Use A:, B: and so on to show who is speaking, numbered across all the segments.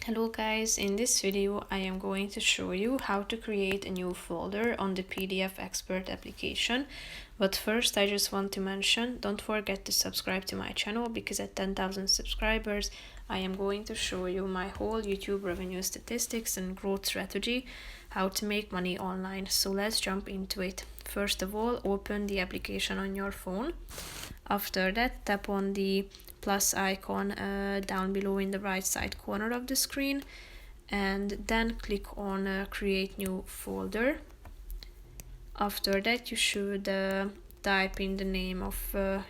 A: Hello guys, in this video I am going to show you how to create a new folder on the PDF Expert application. But first I just want to mention, don't forget to subscribe to my channel, because at 10,000 subscribers I am going to show you my whole YouTube revenue statistics and growth strategy, how to make money online. So let's jump into it. First of all, open the application on your phone. After that, tap on the plus icon down below in the right side corner of the screen, and then click on create new folder. After that, you should type in the name of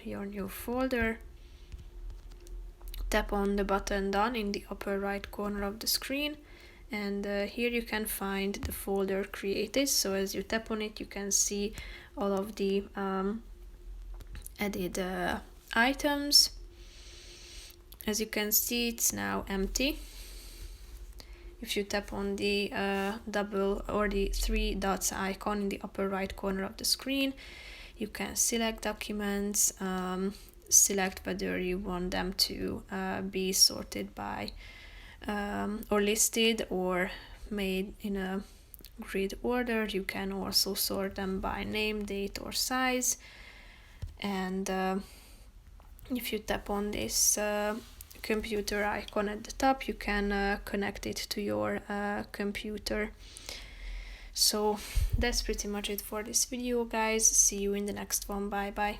A: your new folder. Tap on the button done in the upper right corner of the screen, and here you can find the folder created. So as you tap on it, you can see all of the added items. As you can see, it's now empty. If you tap on the double or the three dots icon in the upper right corner of the screen, you can select documents, select whether you want them to be sorted by or listed or made in a grid order. You can also sort them by name, date or size. And if you tap on this computer icon at the top, you can connect it to your computer. So that's pretty much it for this video, guys. See you in the next one. Bye bye.